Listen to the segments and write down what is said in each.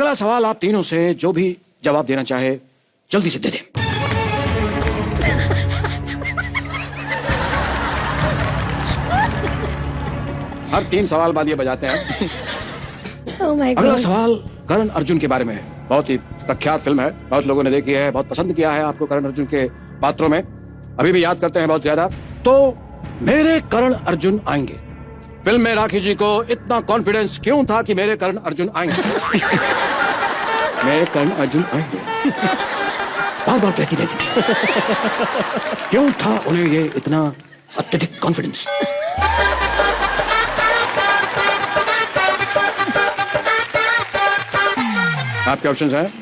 अगला सवाल आप तीनों से जो भी जवाब देना चाहे जल्दी से दे दें। हर 3 सवाल बाद ये बजाते हैं। Oh my God. अगला सवाल करण अर्जुन के बारे में है। बहुत ही प्रख्यात फिल्म है, बहुत लोगों ने देखी है, बहुत पसंद किया है आपको करण अर्जुन के पात्रों में, अभी भी याद करते हैं बहुत ज्यादा। तो मेरे करण अर्जुन आएंगे। फिल्म में राखी जी को इतना कॉन्फिडेंस क्यों था कि मेरे करण अर्जुन आएंगे? मेरे करण अर्जुन आएंगे बार बार कहती रहती। क्यों था उन्हें ये इतना अत्यधिक कॉन्फिडेंस? आपके ऑप्शंस हैं।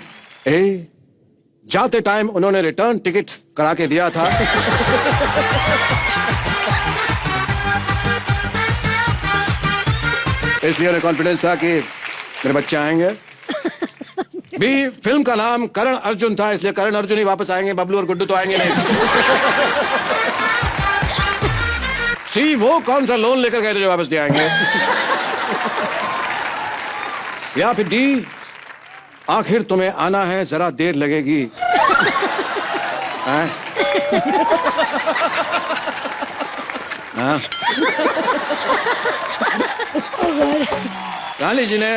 ए, जाते टाइम उन्होंने रिटर्न टिकट करा के दिया था। इसलिए उन्हें कॉन्फिडेंस था कि मेरे बच्चे आएंगे। बी, फिल्म का नाम करण अर्जुन था, इसलिए करण अर्जुन ही वापस आएंगे, बबलू और गुड्डू तो आएंगे नहीं। सी, वो कौन सा लोन लेकर गए थे जो वापस दे आएंगे। या फिर डी, आखिर तुम्हें आना है, जरा देर लगेगी। रानी जी ने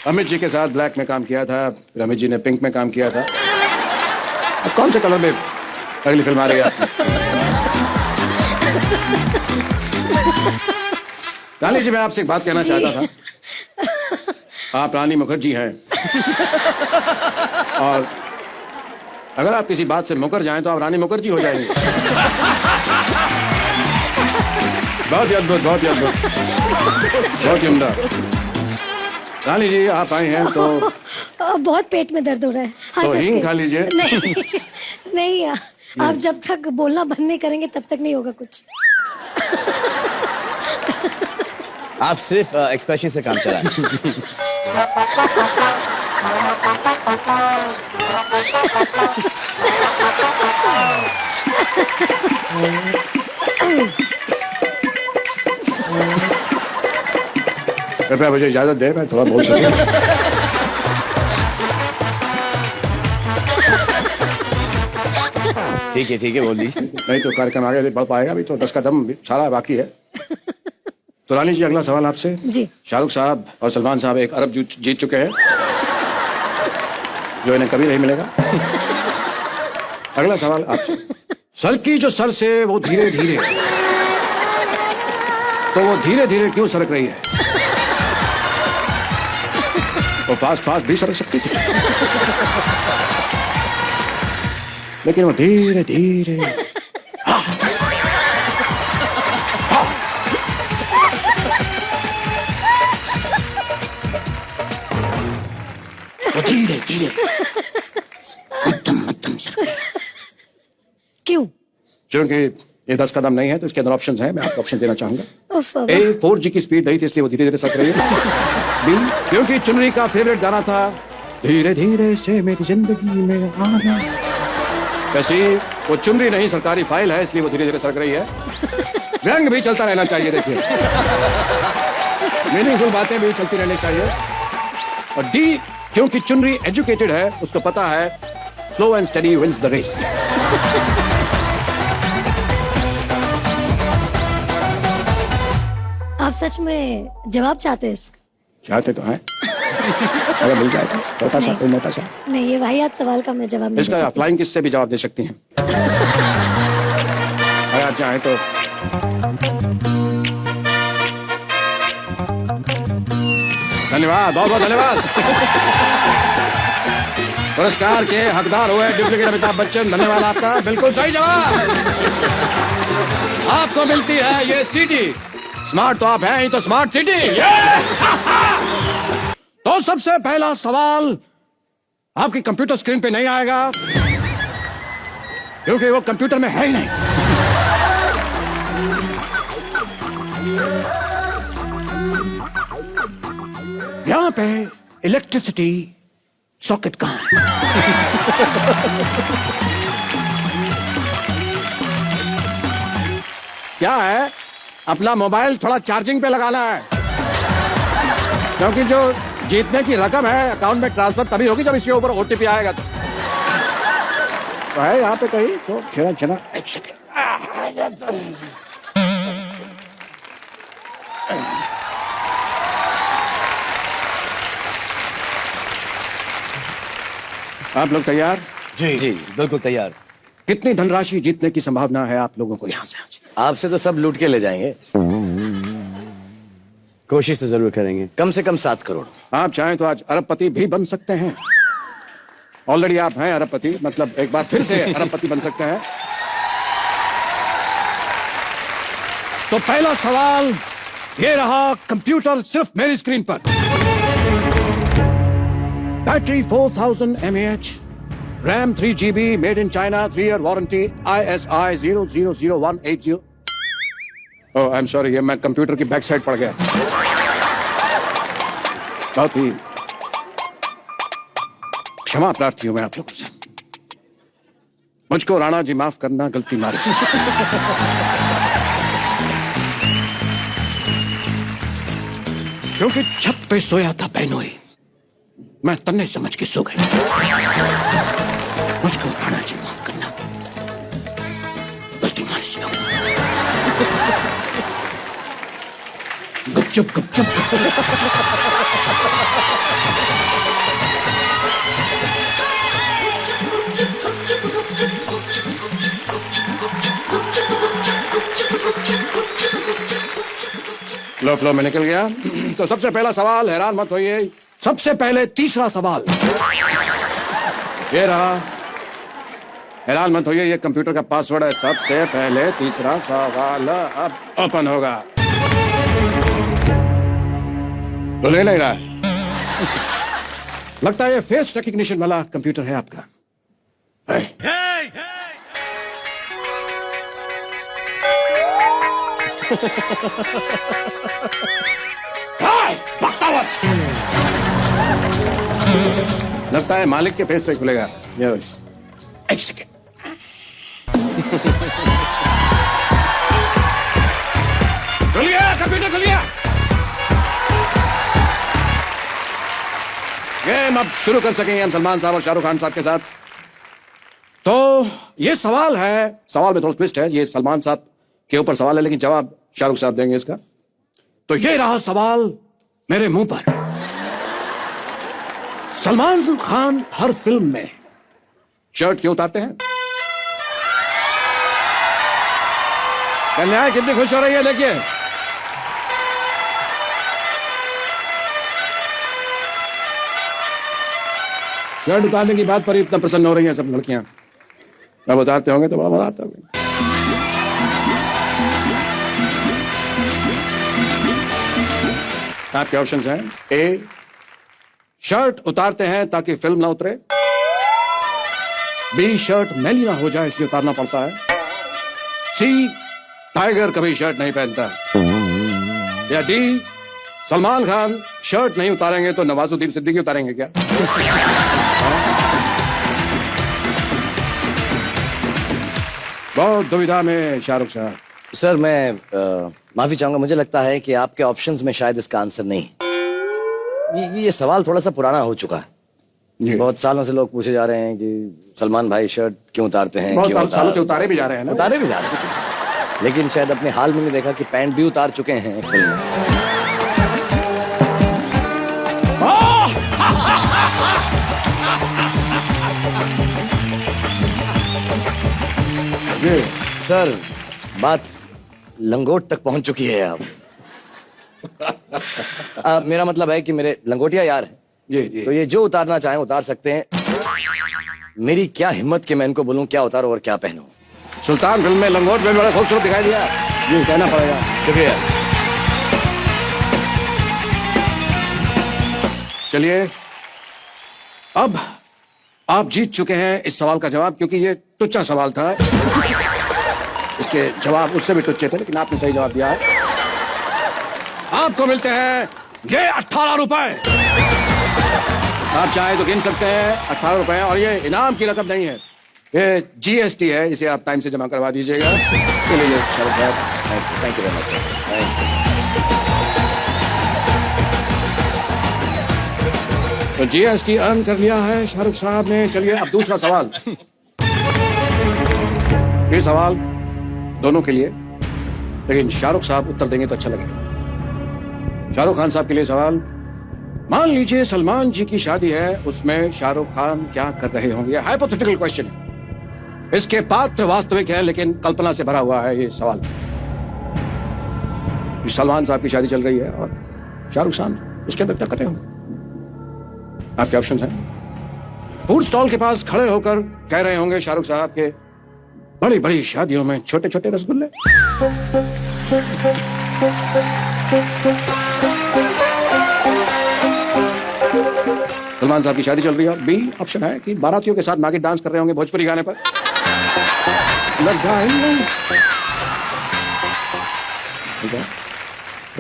अमित जी के साथ ब्लैक में काम किया था, फिर अमित जी ने पिंक में काम किया था। अब कौन से कलर में अगली फिल्म आ रही है? रानी जी, मैं आपसे एक बात कहना चाहता था। आप रानी मुखर्जी हैं और अगर आप किसी बात से मुकर जाएं तो आप रानी मुखर्जी हो जाएंगे। बहुत ही अद्भुत, बहुत ही अद्भुत, बहुत ही उम्दा। रानी जी, आप आए हैं तो बहुत पेट में दर्द हो रहा है। तो हींग खा लीजिए। नहीं, नहीं, आप जब तक बोलना बंद नहीं करेंगे तब तक नहीं होगा कुछ। आप सिर्फ एक्सप्रेशन से काम चलाएं। कृपया मुझे इजाजत दे, मैं थोड़ा बोल सकूं। ठीक है, बोल दीजिए। नहीं तो कार्यक्रम आगे बढ़ पाएगा, अभी तो 10 का दम सारा बाकी है। तो रानी जी, अगला सवाल आपसे। जी। शाहरुख साहब और सलमान साहब 1 अरब जीत चुके हैं, जो इन्हें कभी नहीं मिलेगा। अगला सवाल आपसे। सर की जो सर से वो धीरे धीरे, तो वो धीरे धीरे क्यों सरक रही है? वो फास्ट फास्ट भी सरक सकती थी, लेकिन वो धीरे धीरे। वो धीरे धीरे मध्यम मध्यम सरक। क्यों? क्योंकि ये 10 कदम नहीं है, तो इसके अंदर ऑप्शंस हैं, मैं आपको ऑप्शन देना चाहूंगा। उफ, ए, 4G की स्पीड नहीं थी, इसलिए वो धीरे धीरे सरक रही है। बी, क्योंकि चुनरी का फेवरेट गाना था धीरे धीरे से मेरी जिंदगी में आना। वैसे वो चुनरी नहीं, सरकारी फाइल है, इसलिए वो धीरे धीरे सरक रही है। रंग भी चलता रहना चाहिए, देखिए, मीनिंगफुल बातें भी चलती रहनी चाहिए। और डी, क्योंकि चुनरी एजुकेटेड है, उसको पता है slow and study wins the race. आप सच में जवाब चाहते हैं इसका? चाहते तो हैं, अगर मिल जाए तो छोटा सा, कोई मोटा सा। नहीं, ये वाहियात सवाल का मैं जवाब नहीं दे इसका सकती। फ्लाइंग किस से भी जवाब दे सकती हैं, अगर आप चाहें तो। धन्यवाद, बहुत बहुत धन्यवाद। पुरस्कार के हकदार हुए डुप्लीकेट अमिताभ बच्चन, धन्यवाद आपका। बिल्कुल सही जवाब। आपको मिलती है ये सीडी। स्मार्ट तो आप हैं ही, तो स्मार्ट सिटी। तो सबसे पहला सवाल आपकी कंप्यूटर स्क्रीन पे नहीं आएगा, क्योंकि वो कंप्यूटर में है ही नहीं। यहां पे इलेक्ट्रिसिटी सॉकेट कहां है? क्या है, अपना मोबाइल थोड़ा चार्जिंग पे लगाना है, क्योंकि जो जीतने की रकम है, अकाउंट में ट्रांसफर तभी होगी जब इसके ऊपर ओटीपी आएगा तो है यहाँ पे कहीं तो छिना छिना। एक सेकेंड, आप लोग तैयार? जी जी बिल्कुल तैयार। कितनी धनराशि जीतने की संभावना है आप लोगों को यहाँ से आज? आपसे तो सब लूट के ले जाएंगे। कोशिश तो जरूर करेंगे, कम से कम 7 करोड़। आप चाहें तो आज अरबपति भी बन सकते हैं। ऑलरेडी आप हैं अरबपति, मतलब एक बार फिर से अरबपति बन सकते हैं। तो पहला सवाल ये रहा, कंप्यूटर सिर्फ मेरी स्क्रीन पर। Battery 4000 mAh, RAM 3 GB, made in China, 3 year warranty, ISI 000180। Oh I am sorry, ये मैं कंप्यूटर की बैक साइड पड़ गया। बहुत ही क्षमा प्रार्थी हूं मैं आप लोगों से। मुझको राणा जी माफ करना, गलती मारी। क्योंकि छत पे सोया था बहनोई, मैं तन्ने समझ के सो गई। मुझको राणा जी माफ करना, गलती मारी से। गुपचुप गुपचुप लो फ्लो में निकल गया। तो सबसे पहला सवाल, हैरान मत होइए, सबसे पहले तीसरा सवाल ये रहा। हैरान मत होइए, ये कंप्यूटर का पासवर्ड है। सबसे पहले तीसरा सवाल अब ओपन होगा। तो ले रहा है। लगता है ये फेस रिकग्निशन वाला कंप्यूटर है आपका। लगता है मालिक के फेस से खुलेगा। एक सेकेंड, खुलिए कंप्यूटर, खुलिए। गेम अब शुरू कर सकेंगे हम सलमान साहब और शाहरुख खान साहब के साथ। तो ये सवाल है, सवाल में थोड़ा ट्विस्ट है। ये सलमान साहब के ऊपर सवाल है, लेकिन जवाब शाहरुख साहब देंगे इसका। तो ये रहा सवाल मेरे मुंह पर। सलमान खान हर फिल्म में शर्ट क्यों उतारते हैं? कन्या कितनी खुश हो रही है, देखिए। शर्ट उतारने की बात पर इतना प्रसन्न हो रही हैं सब लड़कियां। अब उतारते होंगे तो बड़ा मजा आता होगा। आपके ऑप्शंस हैं। ए, शर्ट उतारते हैं ताकि फिल्म ना उतरे। बी, शर्ट मैली ना हो जाए इसलिए उतारना पड़ता है। सी, टाइगर कभी शर्ट नहीं पहनता। या डी, सलमान खान शर्ट नहीं उतारेंगे तो नवाजुद्दीन सिद्दीकी उतारेंगे क्या? बहुत दुविधा में शाहरुख साहब। सर मैं माफी चाहूंगा, मुझे लगता है कि आपके ऑप्शंस में शायद इसका आंसर नहीं। ये सवाल थोड़ा सा पुराना हो चुका है। बहुत सालों से लोग पूछे जा रहे हैं कि सलमान भाई शर्ट क्यों उतारते हैं। बहुत सालों से उतारे भी जा रहे हैं ना। उतारे भी जा रहे हैं, लेकिन शायद अपने हाल में नहीं देखा कि पैंट भी उतार चुके हैं फिल्म में। सर बात लंगोट तक पहुंच चुकी है अब। मेरा मतलब है कि मेरे लंगोटिया यार हैं। जी। तो ये जो उतारना चाहें उतार सकते हैं। मेरी क्या हिम्मत कि मैं इनको बोलूं क्या उतारो और क्या पहनूं। सुल्तान फिल्म में लंगोट में बड़ा खूबसूरत दिखाई दिया। जी, कहना पड़ेगा। शुक्रिया। चलिए, अब आप जीत चुके हैं इस सवाल का जवाब, क्योंकि ये टुच्चा सवाल था। इसके जवाब उससे भी टुच्चे थे, लेकिन आपने सही जवाब दिया है। आपको मिलते हैं ये 18 रुपए। आप चाहे तो गिन सकते हैं 18 रुपए, और ये इनाम की रकम नहीं है, ये GST है। इसे आप टाइम से जमा करवा दीजिएगा। चलिए शाहरुख साहब, thank you very much sir. तो जीएसटी अर्न कर लिया है शाहरुख साहब ने। चलिए अब दूसरा सवाल। ये सवाल दोनों के लिए, लेकिन शाहरुख साहब उत्तर देंगे तो अच्छा लगेगा। शाहरुख खान साहब के लिए सवाल। मान लीजिए सलमान जी की शादी है, उसमें शाहरुख खान क्या कर रहे होंगे? हाइपोथेटिकल क्वेश्चन है। इसके पात्र वास्तविक है लेकिन कल्पना से भरा हुआ है ये सवाल। सलमान साहब की शादी चल रही है और शाहरुख खान उसके अंदर क्या कर रहे होंगे? आपके ऑप्शन हैं। फूड स्टॉल के पास खड़े होकर कह रहे होंगे शाहरुख साहब के बड़ी बड़ी शादियों में छोटे छोटे रसगुल्ले। सलमान साहब की शादी चल रही है। बी ऑप्शन है कि बारातियों के साथ नागिन डांस कर रहे होंगे भोजपुरी गाने पर।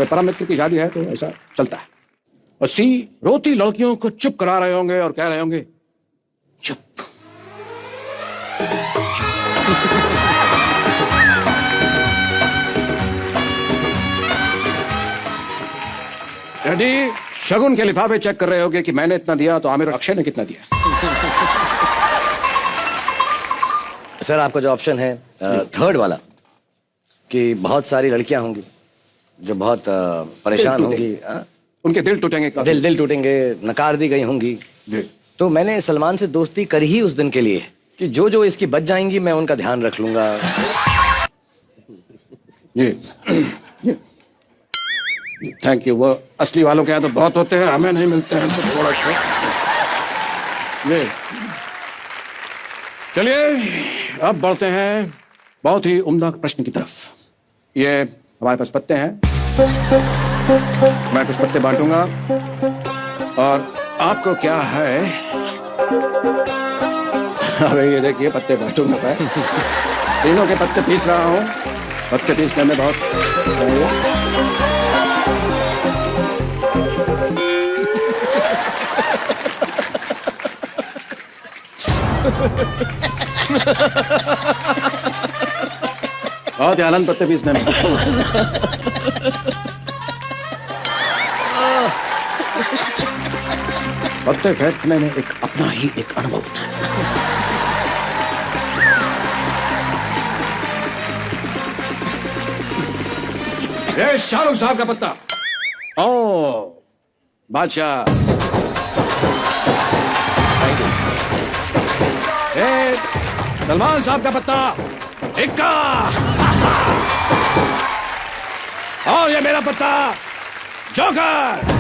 परम मित्र की शादी है तो ऐसा चलता है। और सी रोती लड़कियों को चुप करा रहे होंगे और कह रहे होंगे चुप। रेडी? शगुन के लिफाफे चेक कर रहे होंगे कि मैंने इतना दिया तो आमिर और अक्षय ने कितना दिया। सर आपका जो ऑप्शन है थर्ड वाला, कि बहुत सारी लड़कियां होंगी जो बहुत परेशान होंगी, उनके दिल टूटेंगे। दिल टूटेंगे, नकार दी गई होंगी। तो मैंने सलमान से दोस्ती करी ही उस दिन के लिए कि जो जो इसकी बच जाएंगी मैं उनका ध्यान रख लूंगा। ये थैंक यू। वो असली वालों के यहाँ तो बहुत होते हैं, हमें नहीं मिलते हैं तो थोड़ा सा। ये चलिए अब बढ़ते हैं बहुत ही उम्दा प्रश्न की तरफ। ये हमारे पास पत्ते हैं, मैं कुछ पत्ते बांटूंगा और आपको क्या है, अबे ये देखिए पत्ते बांटूंगा मैं। तीनों के पत्ते पीस रहा हूँ। पत्ते पीसने में बहुत बहुत ही आनंद पत्ते पीसने में। पत्ते फेंकने में एक अपना ही एक अनुभव होता है। ये शाहरुख साहब का पत्ता। ओ बादशाह, सलमान साहब का पत्ता इक्का। और ये मेरा पत्ता जोकर।